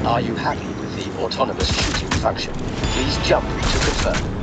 Are you happy with the autonomous shooting function? Please jump to confirm.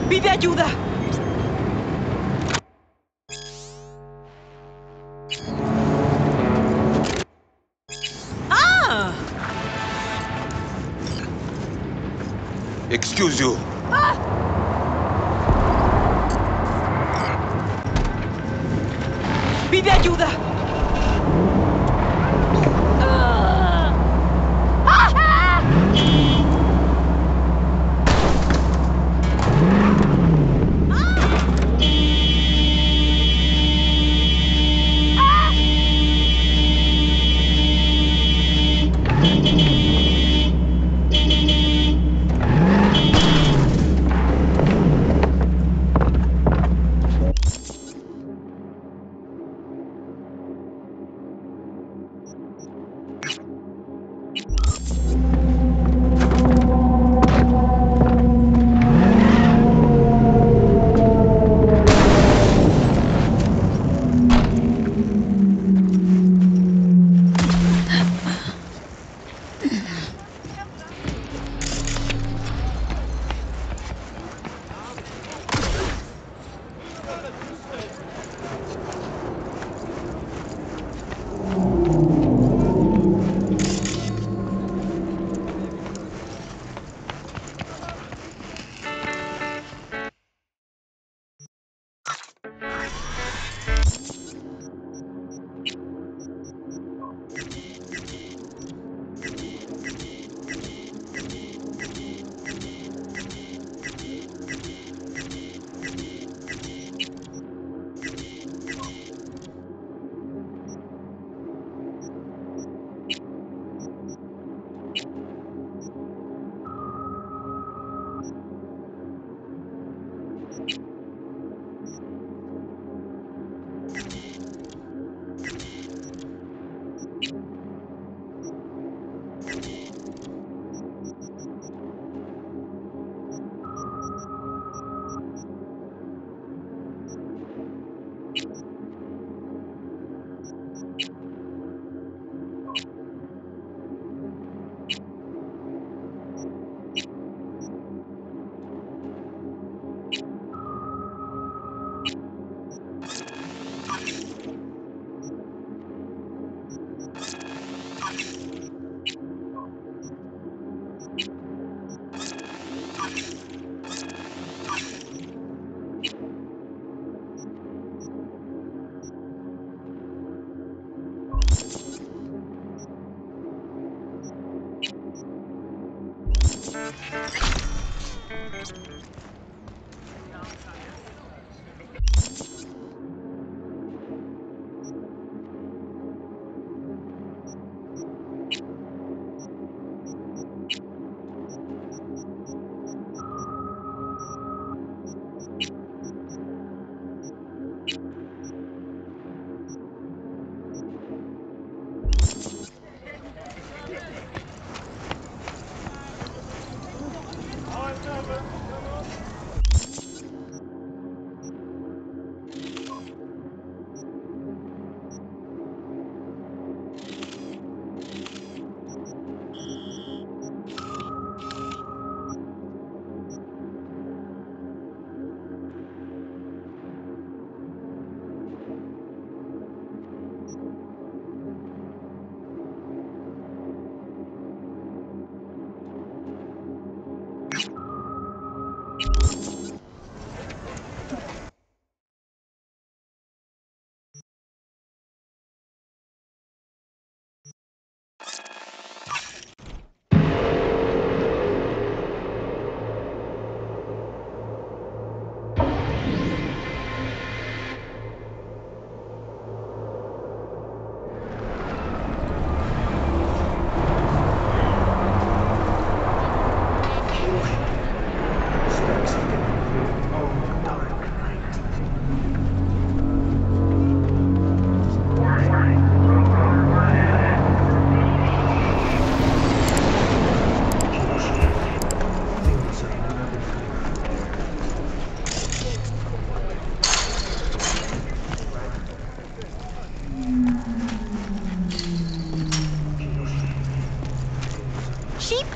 ¡Pide ayuda! ¡Ah! Excuse you. ¡Pide ayuda!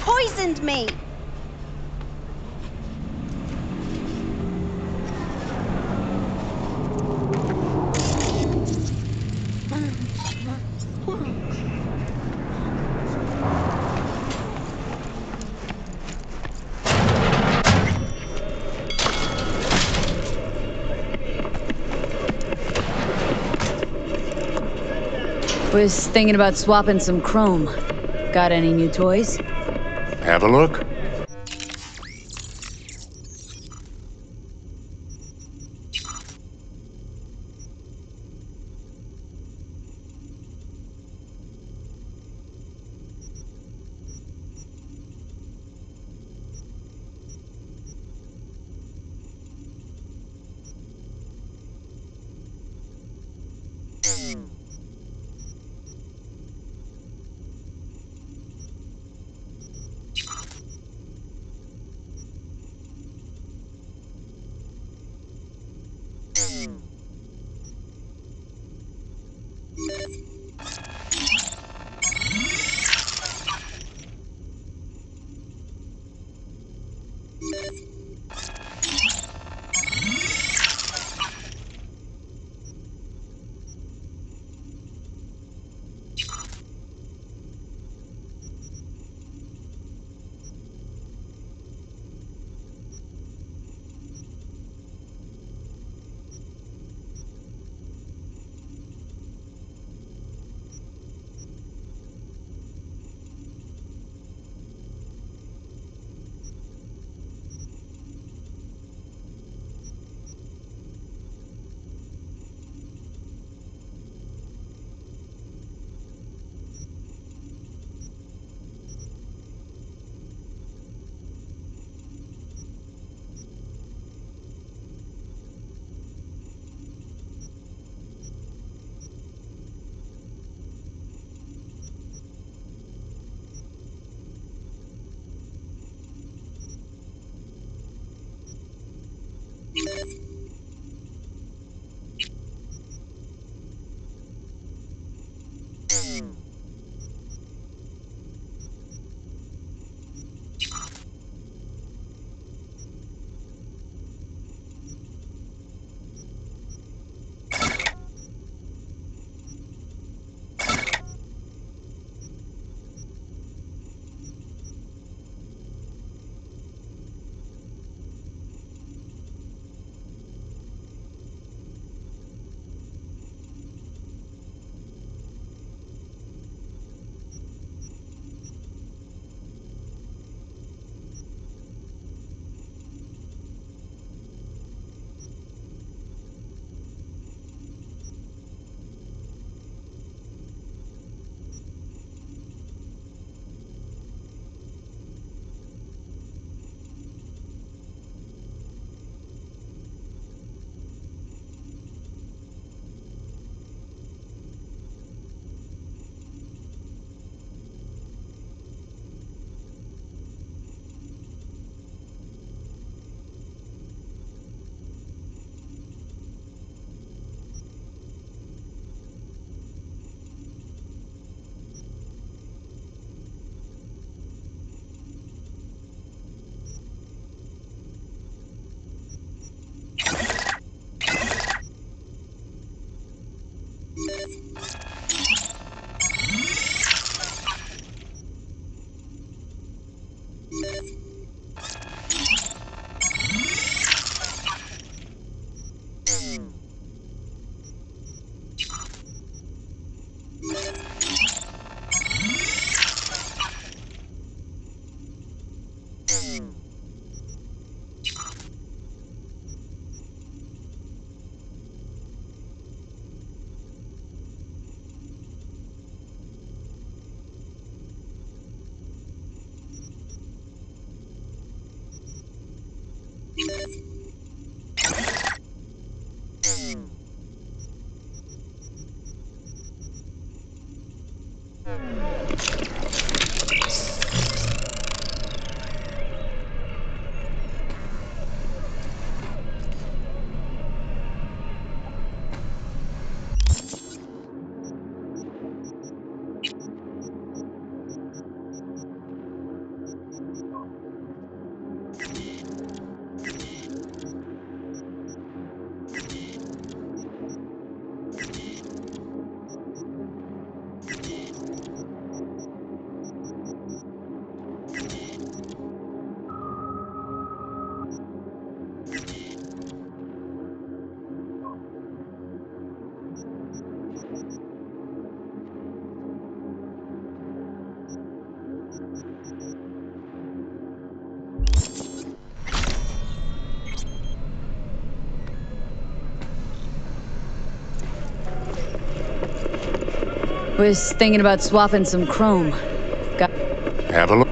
poisoned me! Was thinking about swapping some chrome. Got any new toys? Have a look. Was thinking about swapping some chrome. Got Have a look.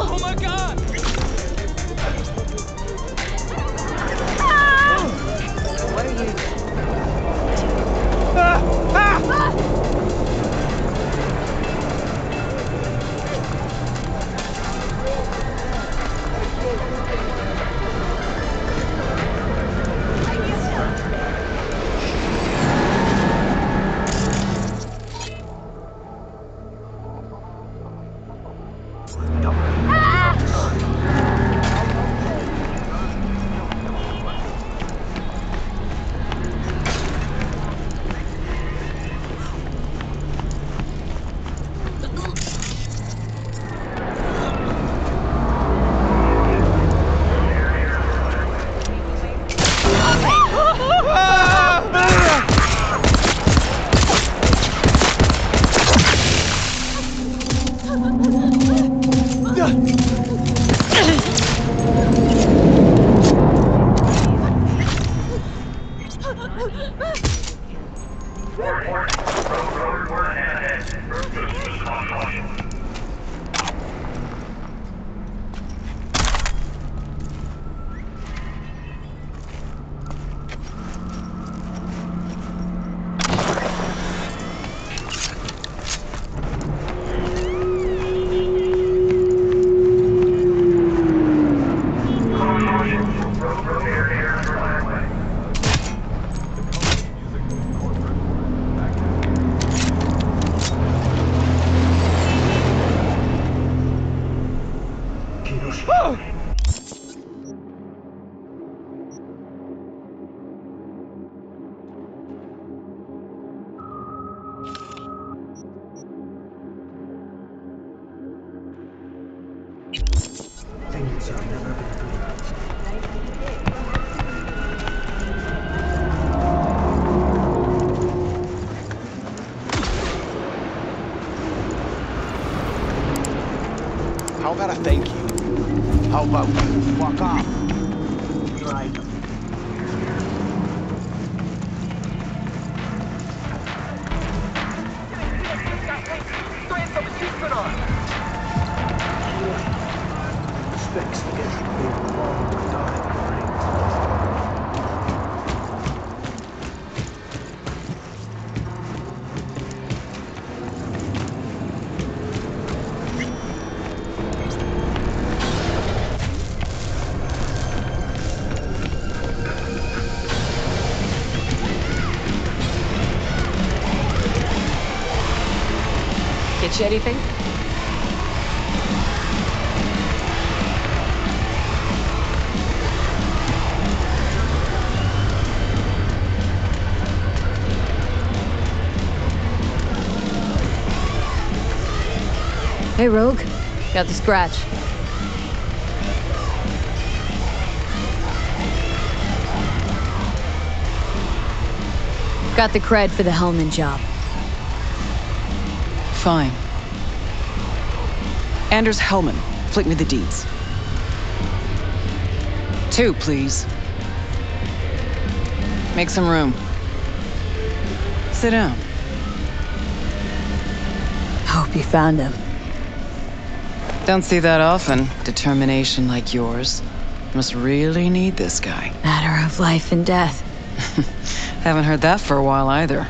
Oh my god! What are you? How about a thank you? How about you fuck off? Right. Get you anything? Hey, Rogue. Got the scratch. Got the cred for the Hellman job. Fine. Anders Hellman, flick me the deeds. 2, please. Make some room. Sit down. Hope you found him. Don't see that often. Determination like yours. Must really need this guy. Matter of life and death. Haven't heard that for a while either.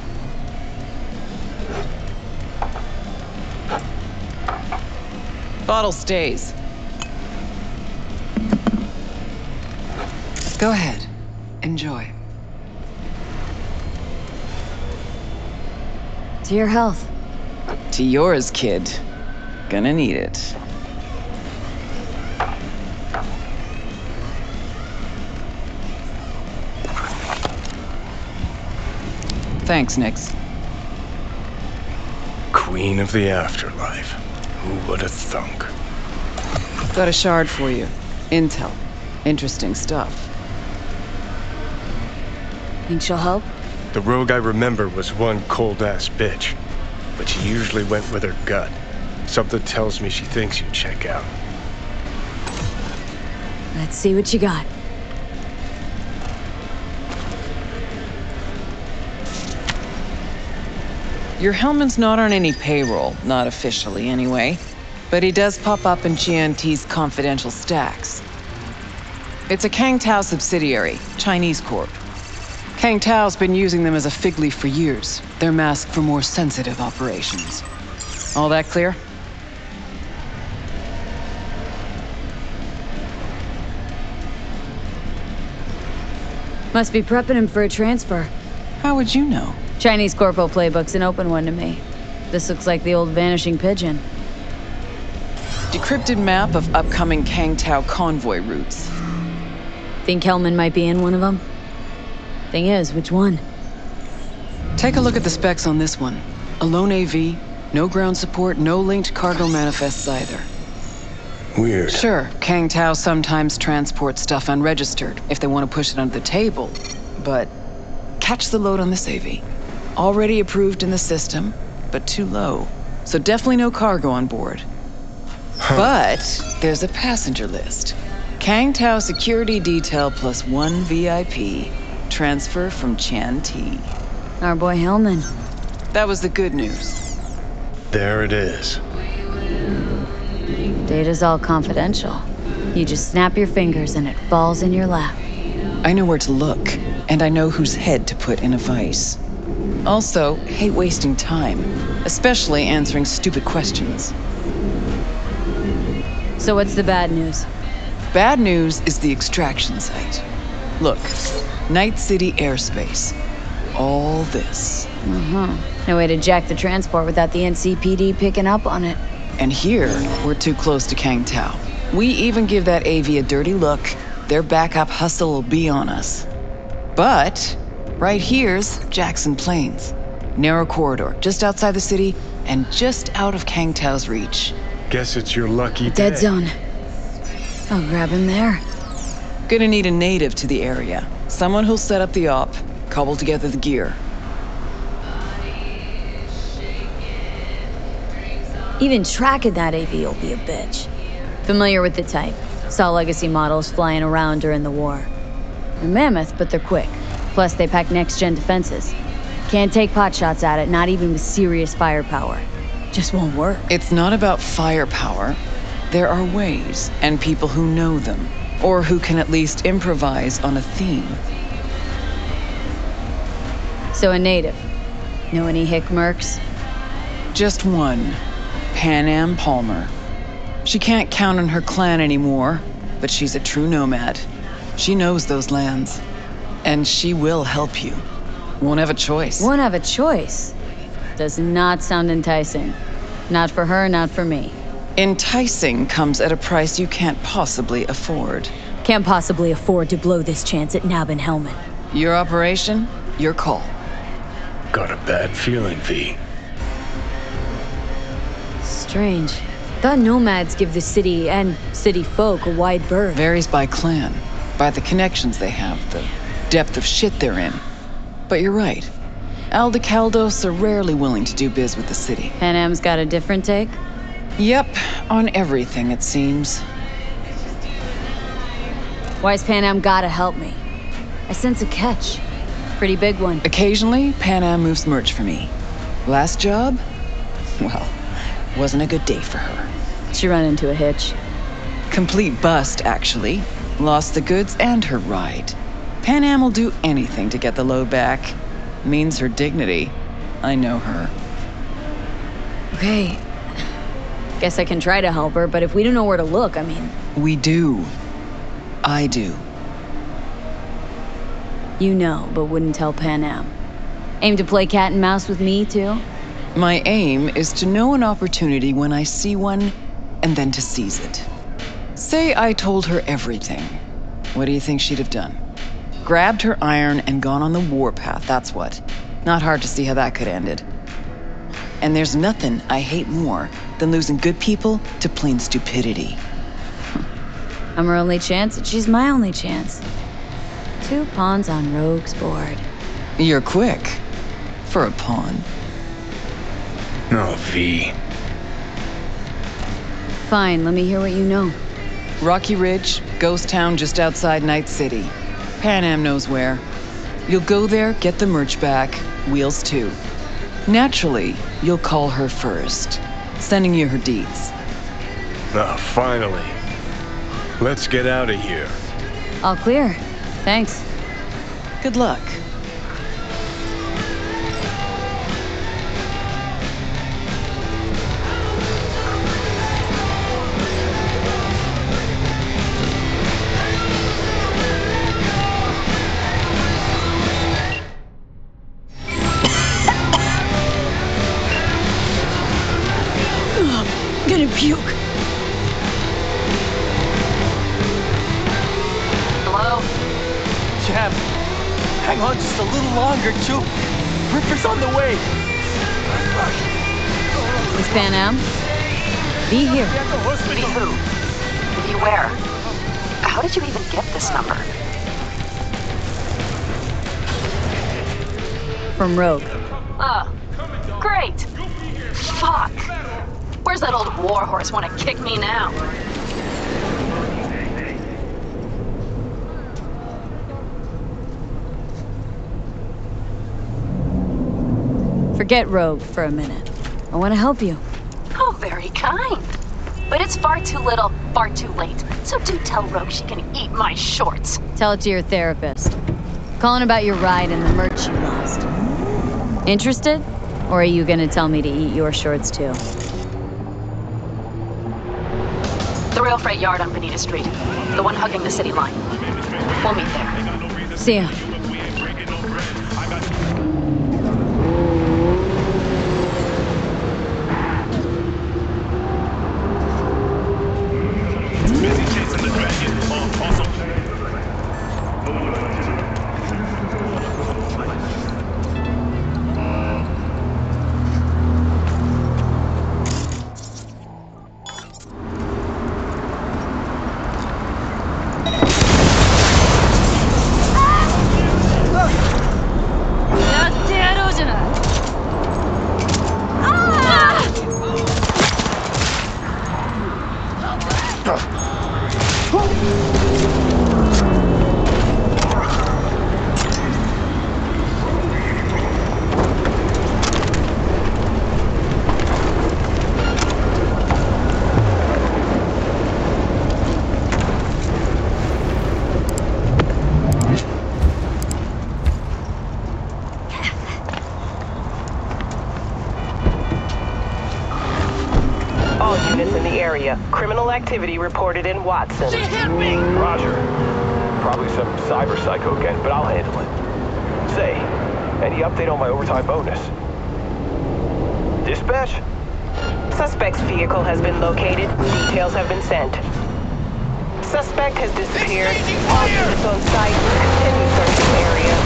Bottle stays. Go ahead. Enjoy. To your health. To yours, kid. Gonna need it. Thanks, Nix. Queen of the Afterlife. Who would have thunk? Got a shard for you. Intel. Interesting stuff. Think she'll help? The rogue I remember was one cold-ass bitch. But she usually went with her gut. Something tells me she thinks you check out. Let's see what you got. Your Hellman's not on any payroll, not officially anyway. But he does pop up in GNT's confidential stacks. It's a Kang Tao subsidiary, Chinese corp. Kang Tao's been using them as a fig leaf for years. They're masked for more sensitive operations. All that clear? Must be prepping him for a transfer. How would you know? Chinese Corpo playbook's an open one to me. This looks like the old vanishing pigeon. Decrypted map of upcoming Kang Tao convoy routes. Think Hellman might be in one of them? Thing is, which one? Take a look at the specs on this one. A lone AV, no ground support, no linked cargo manifests either. Weird. Sure, Kang Tao sometimes transports stuff unregistered if they want to push it under the table, but catch the load on this AV. Already approved in the system, but too low. So definitely no cargo on board. But there's a passenger list. Kang Tao security detail plus 1 VIP. Transfer from Chan T. Our boy Hellman. That was the good news. There it is. Data's all confidential. You just snap your fingers and it falls in your lap. I know where to look, and I know whose head to put in a vice. Also, hate wasting time, especially answering stupid questions. So what's the bad news? Bad news is the extraction site. Look, Night City airspace. All this. No way to jack the transport without the NCPD picking up on it. And here, we're too close to Kang Tao. We even give that AV a dirty look, their backup hustle will be on us. But right here's Jackson Plains. Narrow corridor, just outside the city, and just out of Kang Tao's reach. Guess it's your lucky day. Dead zone. I'll grab him there. Gonna need a native to the area. Someone who'll set up the op, cobble together the gear. Even tracking that AV will be a bitch. Familiar with the type. Saw legacy models flying around during the war. They're mammoth, but they're quick. Plus, they pack next-gen defenses. Can't take pot shots at it, not even with serious firepower. Just won't work. It's not about firepower. There are ways, and people who know them. Or who can at least improvise on a theme. So a native. Know any hick mercs? Just one. Pan Am Palmer. She can't count on her clan anymore, but she's a true nomad. She knows those lands. And she will help you. Won't have a choice. Won't have a choice. Does not sound enticing. Not for her, not for me. Enticing comes at a price you can't possibly afford. Can't possibly afford to blow this chance at nabbing Hellman. Your operation, your call. Got a bad feeling, V. Strange. Thought nomads give the city and city folk a wide berth. Varies by clan, by the connections they have, the depth of shit they're in. But you're right. Aldecaldos are rarely willing to do biz with the city. Pan Am's got a different take? Yep, on everything it seems. Why's Pan Am gotta help me? I sense a catch. Pretty big one. Occasionally, Pan Am moves merch for me. Last job? Well, wasn't a good day for her. She ran into a hitch. Complete bust, actually. Lost the goods and her ride. Pan Am will do anything to get the load back. Means her dignity. I know her. Okay. Guess I can try to help her, but if we don't know where to look, I mean... We do. I do. You know, but wouldn't tell Pan Am. Aim to play cat and mouse with me, too? My aim is to know an opportunity when I see one, and then to seize it. Say I told her everything. What do you think she'd have done? Grabbed her iron and gone on the warpath, that's what. Not hard to see how that could have ended. And there's nothing I hate more than losing good people to plain stupidity. I'm her only chance, and she's my only chance. 2 pawns on Rogue's board. You're quick. For a pawn. No, V. Fine, let me hear what you know. Rocky Ridge, ghost town just outside Night City. Pan Am knows where. You'll go there, get the merch back, Wheels too. Naturally, you'll call her first, sending you her deeds. Ah, finally. Let's get out of here. All clear. Thanks. Good luck. I'm gonna puke. Hello? Jam, hang on just a little longer, too. Ripper's on the way. It's Pan Am. Be here. Be who? Be where? How did you even get this number? From Rogue. Great. Fuck. Where's that old warhorse want to kick me now? Forget Rogue for a minute. I want to help you. Oh, very kind. But it's far too little, far too late. So do tell Rogue she can eat my shorts. Tell it to your therapist. Calling about your ride and the merch you lost. Interested? Or are you gonna tell me to eat your shorts too? The rail freight yard on Bonita Street. The one hugging the city line. We'll meet there. See ya. Criminal activity reported in Watson. She hit me! Roger. Probably some cyber psycho again, but I'll handle it. Say, any update on my overtime bonus? Dispatch? Suspect's vehicle has been located. Details have been sent. Suspect has disappeared. All units on site continue searching the area.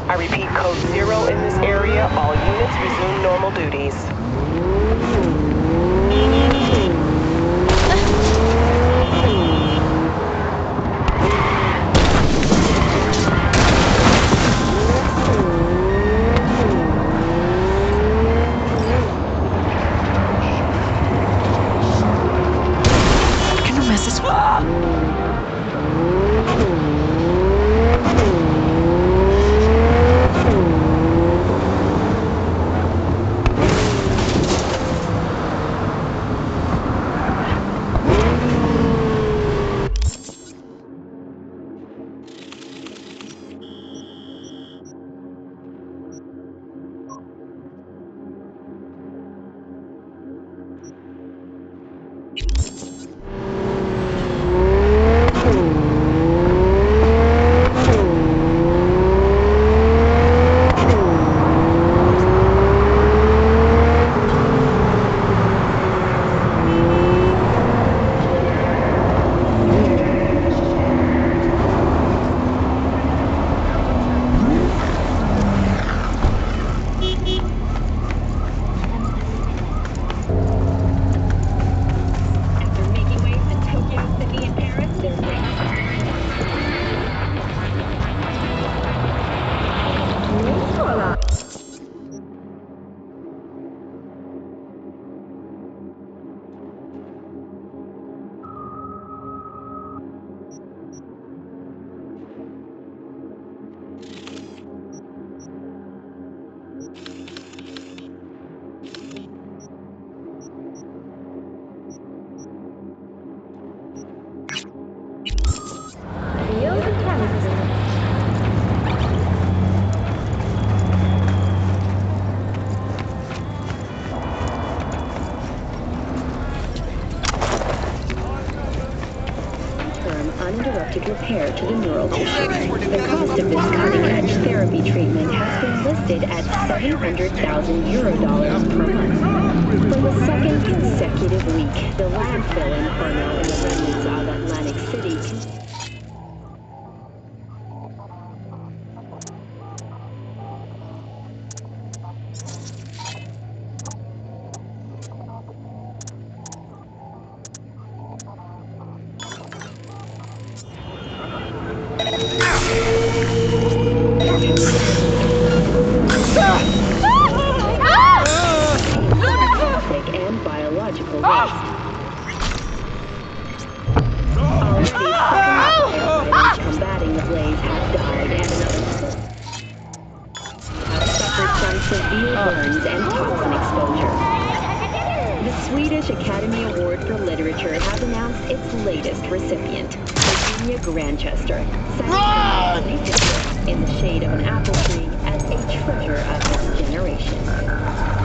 I repeat, code 0 in this area. All units resume normal duties. uninterrupted repair to the neural tissue. The cost of this cutting-edge therapy treatment has been listed at €700,000 per month. For the second consecutive week, the landfill in Harno and the remnants of Atlantic City and biological waste. Already, firefighters combating the blaze have died, and another have suffered from severe burns and toxin exposure. The Swedish Academy Award for Literature has announced its latest recipient, Virginia Grantchester, in the shade of an apple tree as a treasure of its generation.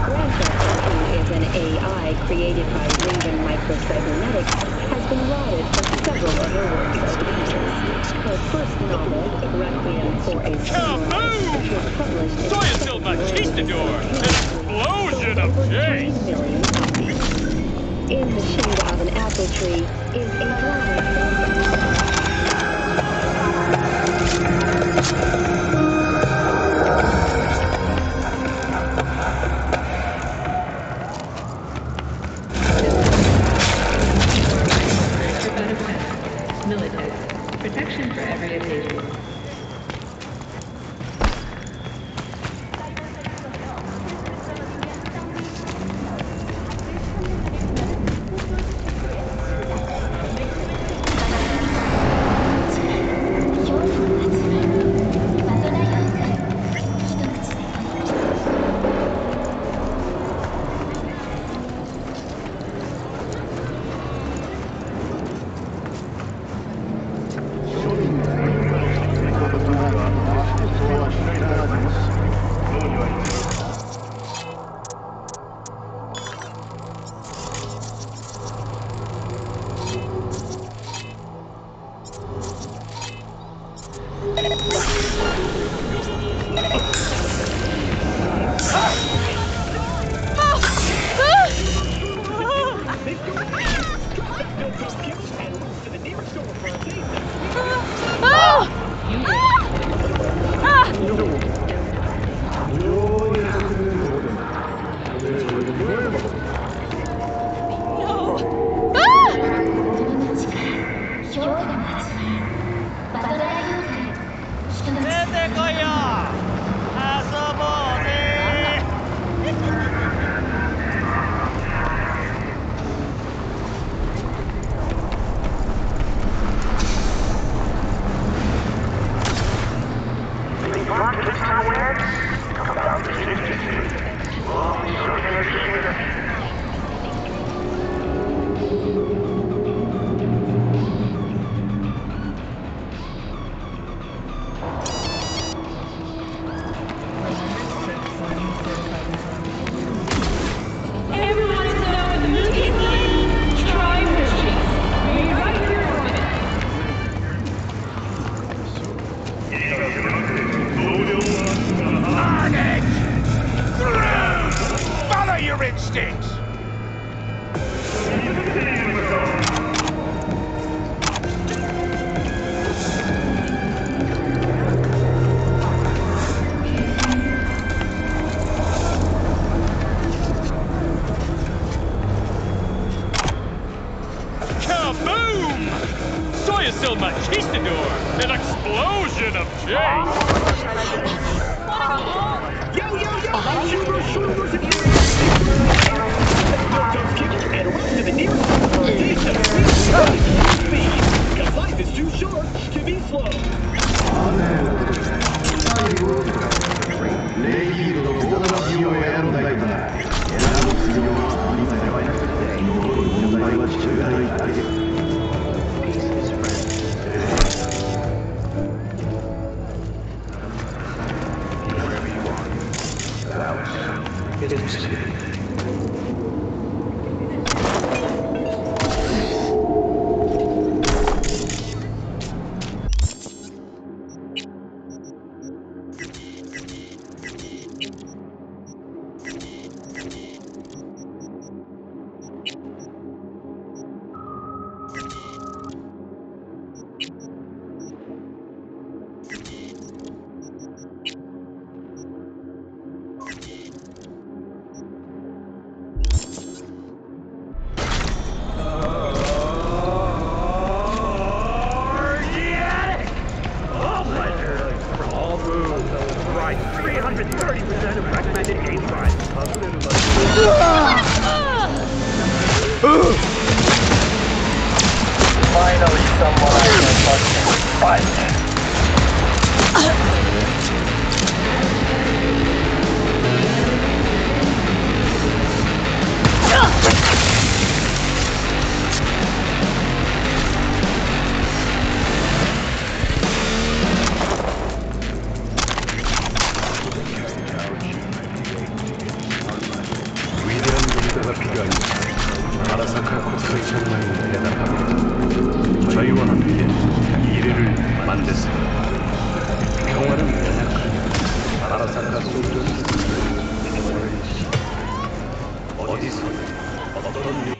Grantchester, who is an AI created by Raven Microcybernetics, has been lauded for several of her works over the years. Her first novel, Requiem for a Samurai, which was published in 70 languages simultaneously, sold over 3 million copies. In the Shade of an Apple Tree is a drama Protection for every occasion. someone I can trust and fight. 위대한 용사가 필요합니다. 아라사카 코스의 천만이 대답합니다. 저희와 함께 미래를 만들었습니다. 평화는 연약하니 아라사카 소전은 어디서 어떤 일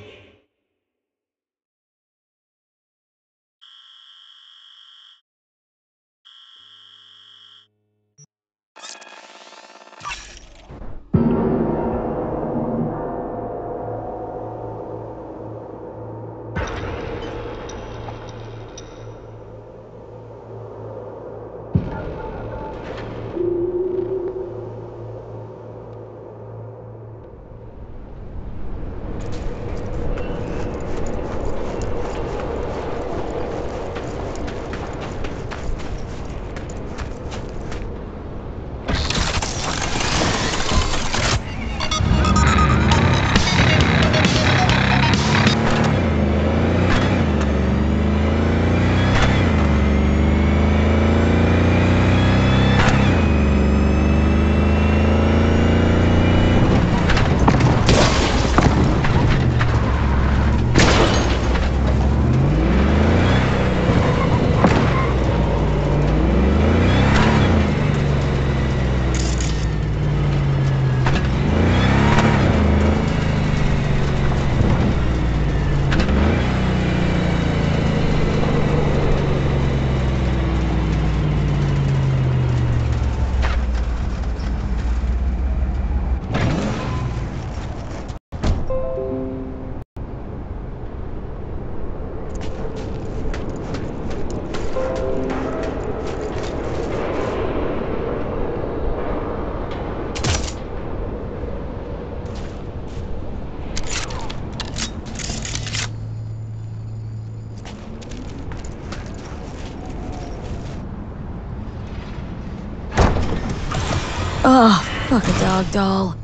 Oh, fuck a dog doll.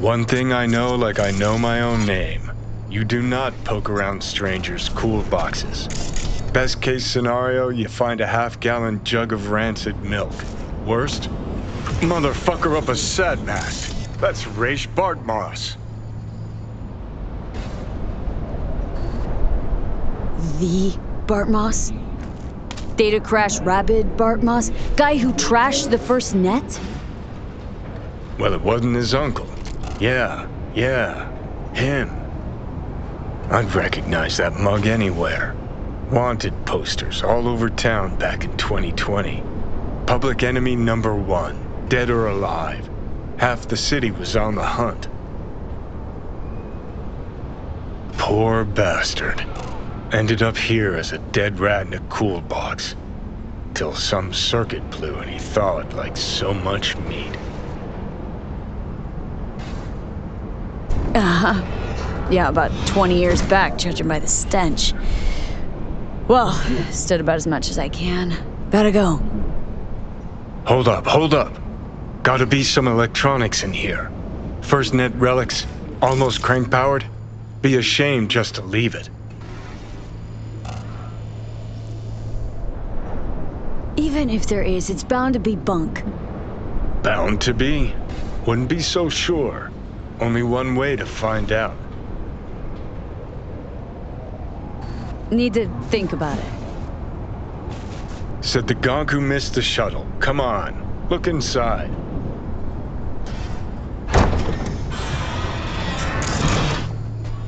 One thing I know like I know my own name. You do not poke around strangers' cool boxes. Best case scenario, you find a half-gallon jug of rancid milk. Worst? Motherfucker up a sad mast. That's Raish Bartmoss. The Bartmoss? Data crash rabid Bartmoss? Guy who trashed the first net? Well, it wasn't his uncle. Yeah, him. I'd recognize that mug anywhere. Wanted posters all over town back in 2020. Public enemy #1, dead or alive. Half the city was on the hunt. Poor bastard. Ended up here as a dead rat in a cool box. Till some circuit blew and he thawed like so much meat. Yeah, about 20 years back, judging by the stench. Well, stood about as much as I can. Gotta go. Hold up. Gotta be some electronics in here. First net relics, almost crank powered. Be a shame just to leave it. Even if there is, it's bound to be bunk. Bound to be? Wouldn't be so sure. Only one way to find out. Need to think about it. Said the gonk who missed the shuttle. Come on, look inside.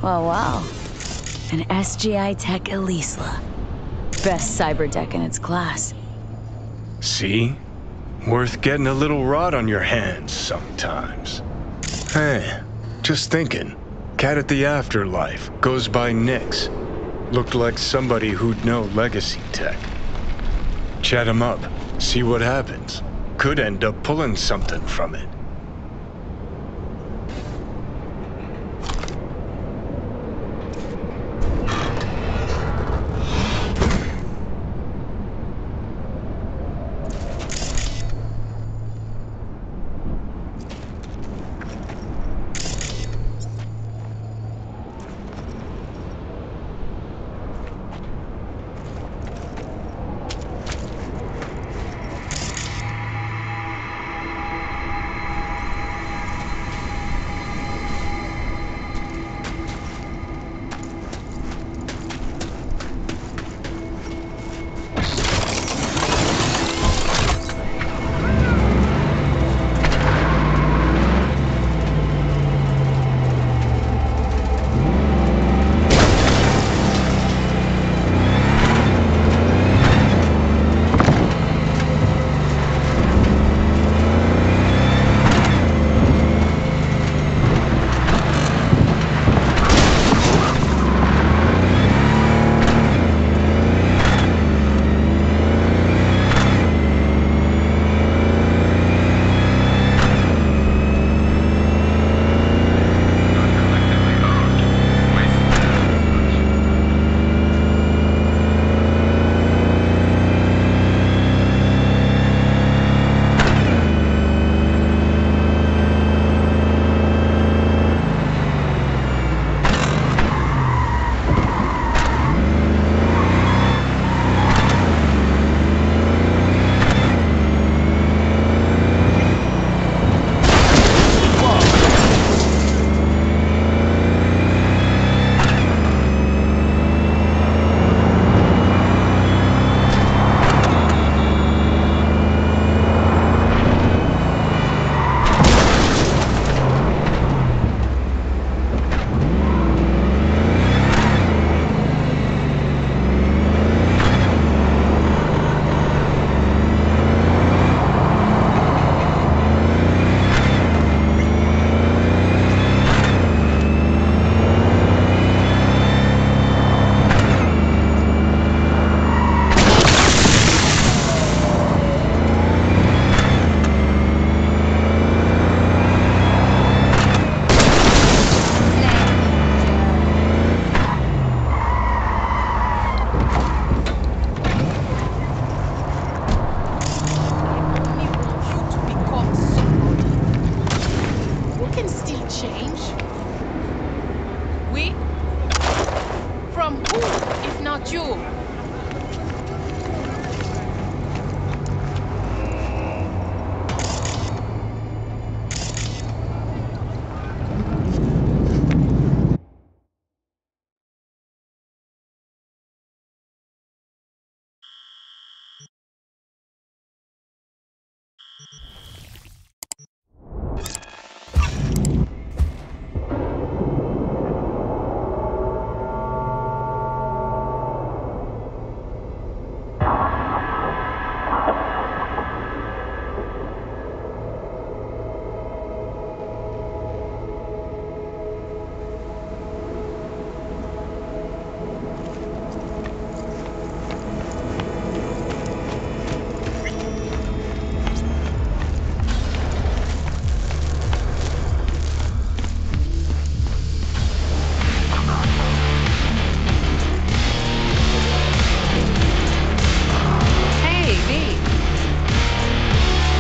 Oh, wow. An SGI Tech Elisla. Best cyber tech in its class. See? Worth getting a little rot on your hands sometimes. Hey, just thinking. Cat at the Afterlife goes by Nix. Looked like somebody who'd know legacy tech. Chat him up, see what happens. Could end up pulling something from it. about you.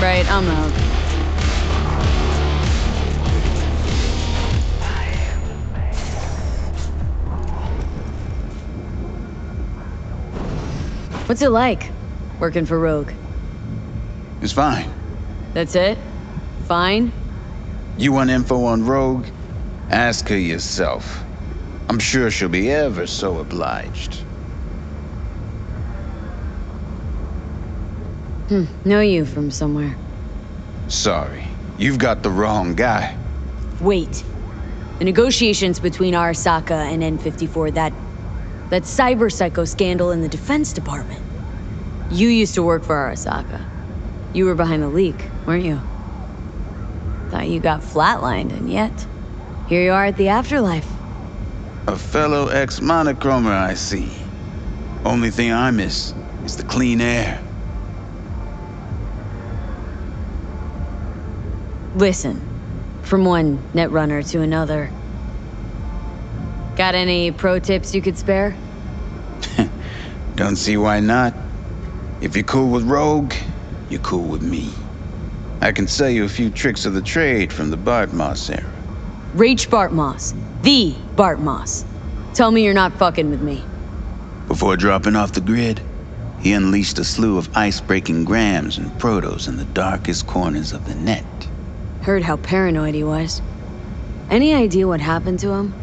Right, I'm out. What's it like, working for Rogue? It's fine. That's it? Fine? You want info on Rogue? Ask her yourself. I'm sure she'll be ever so obliged. Know you from somewhere. Sorry, you've got the wrong guy. Wait. The negotiations between Arasaka and N54, that cyber psycho scandal in the Defense Department. You used to work for Arasaka. You were behind the leak, weren't you? Thought you got flatlined, and yet, here you are at the Afterlife. A fellow ex-monochromer, I see. Only thing I miss is the clean air. Listen, from one netrunner to another. Got any pro tips you could spare? Don't see why not. If you're cool with Rogue, you're cool with me. I can sell you a few tricks of the trade from the Bart Moss era. Rach Bart Moss. The Bart Moss. Tell me you're not fucking with me. Before dropping off the grid, he unleashed a slew of ice-breaking grams and protos in the darkest corners of the net. Heard how paranoid he was. Any idea what happened to him?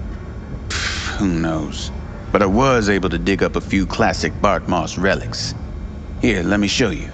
Who knows? But I was able to dig up a few classic Bart Moss relics. Here, let me show you.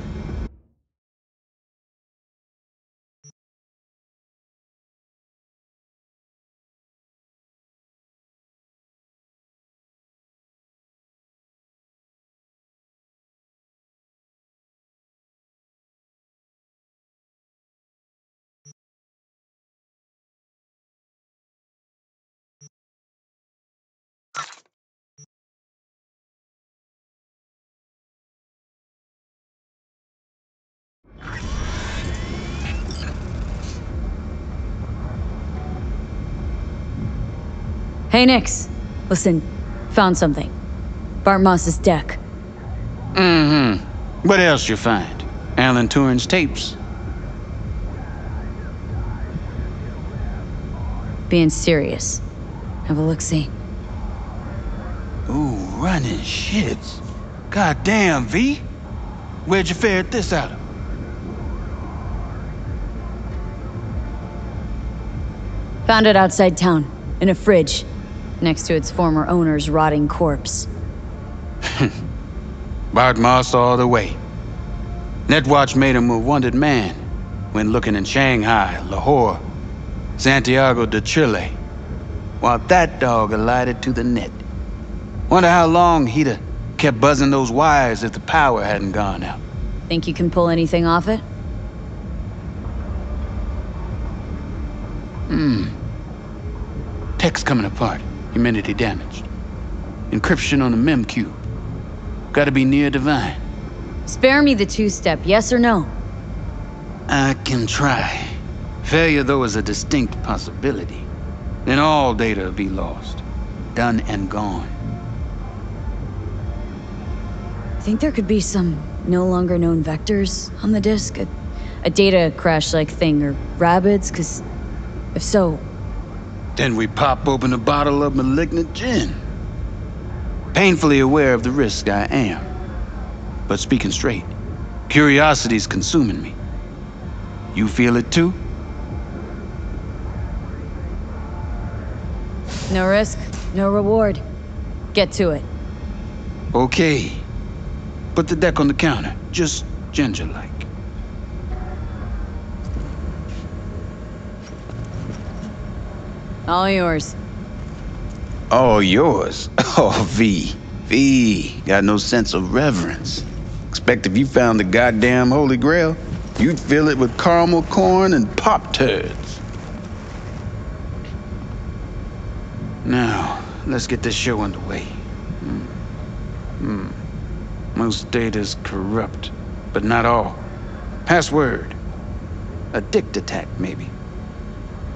Hey, Nix. Listen, found something. Bart Moss's deck. What else you find? Alan Turing's tapes? Being serious. Have a look-see. Ooh, running shits. Goddamn, V. Where'd you ferret this out of? Found it outside town, in a fridge, next to its former owner's rotting corpse. Bart Moss all the way. Netwatch made him a wanted man when looking in Shanghai, Lahore, Santiago de Chile, while that dog alighted to the net. Wonder how long he'd have kept buzzing those wires if the power hadn't gone out. Think you can pull anything off it? Text coming apart. Humanity damaged. Encryption on the mem cube. Gotta be near divine. Spare me the two-step, yes or no? I can try. Failure, though, is a distinct possibility. Then all data will be lost. Done and gone. Think there could be some no longer known vectors on the disk? A data crash-like thing, or rabbits? Because if so... Then we pop open a bottle of malignant gin. Painfully aware of the risk, I am. But speaking straight, curiosity's consuming me. You feel it too? No risk, no reward. Get to it. Okay. Put the deck on the counter, just ginger-like. All yours. All yours? Oh, V. Got no sense of reverence. Expect if you found the goddamn Holy Grail, you'd fill it with caramel corn and Pop-Turds. Now, let's get this show underway. Most data's corrupt, but not all. Password. A dict attack, maybe.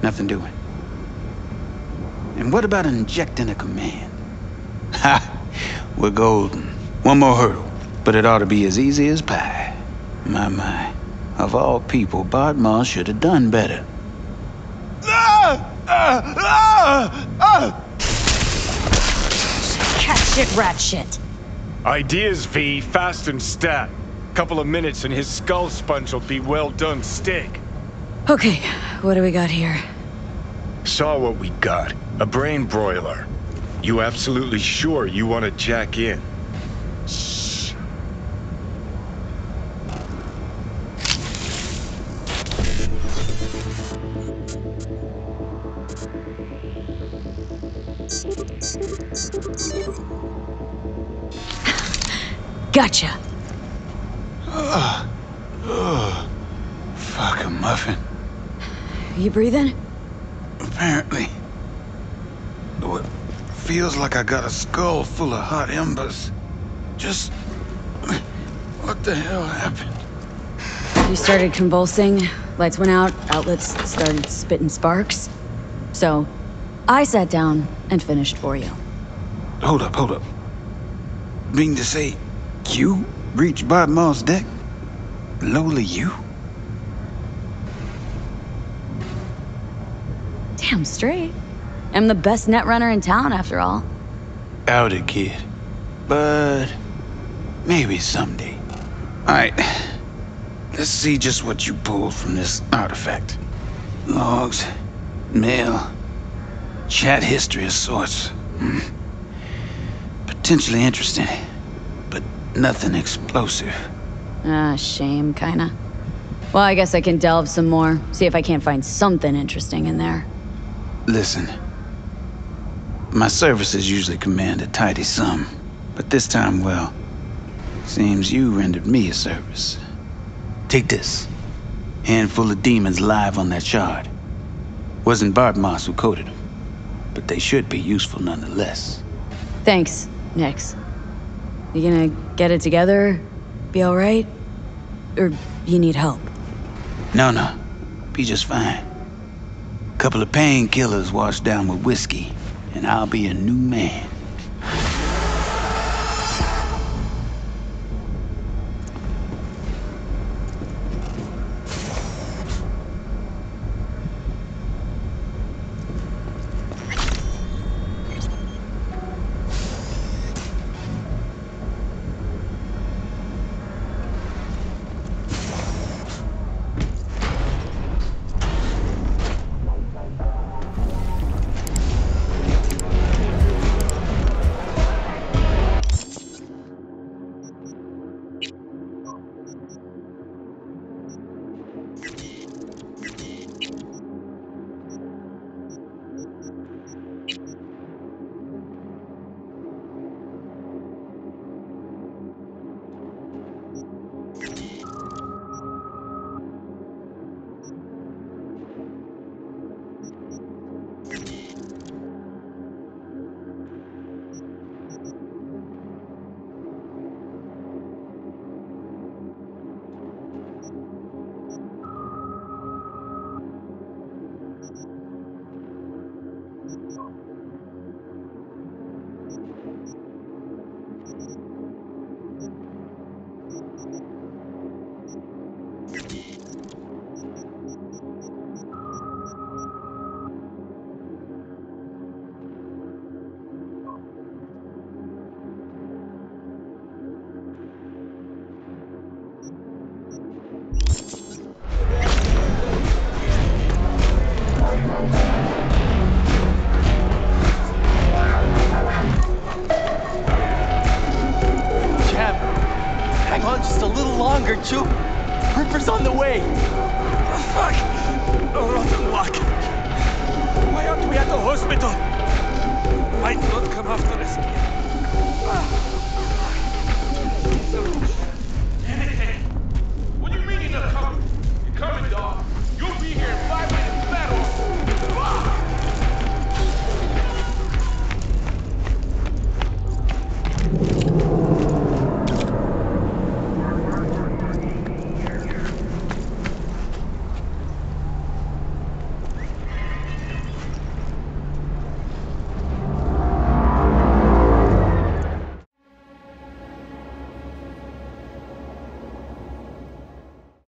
Nothing doing. And what about injecting a command? Ha! We're golden. One more hurdle, but it ought to be as easy as pie. My. Of all people, Bartmore should have done better. Cat shit, rat shit. Ideas, V, fast and stat. Couple of minutes and his skull sponge will be well done steak. Okay, what do we got here? Saw what we got. A brain broiler. You absolutely sure you want to jack in? Shh. Gotcha. Fuck a muffin. You breathing? Apparently. Though it feels like I got a skull full of hot embers. Just... what the hell happened? You started convulsing, lights went out, outlets started spitting sparks. So, I sat down and finished for you. Hold up. Mean to say, you reached Bartmore's deck? Lola, you? Damn straight. I'm the best net runner in town, after all. Doubt it, kid. But maybe someday. Alright. Let's see just what you pulled from this artifact. Logs, mail, chat history of sorts. Potentially interesting, but nothing explosive. Shame, kinda. Well, I guess I can delve some more, see if I can't find something interesting in there. Listen, my services usually command a tidy sum, but this time, well, seems you rendered me a service. Take this. Handful of demons live on that shard. Wasn't Bartmore who coded them, but they should be useful nonetheless. Thanks, Nix. You gonna get it together? Be alright? Or you need help? No. Be just fine. Couple of painkillers washed down with whiskey, and I'll be a new man. little longer, Chu. Ripper's on the way. Fuck! Oh, rotten luck. Why aren't we at the hospital? Might not come after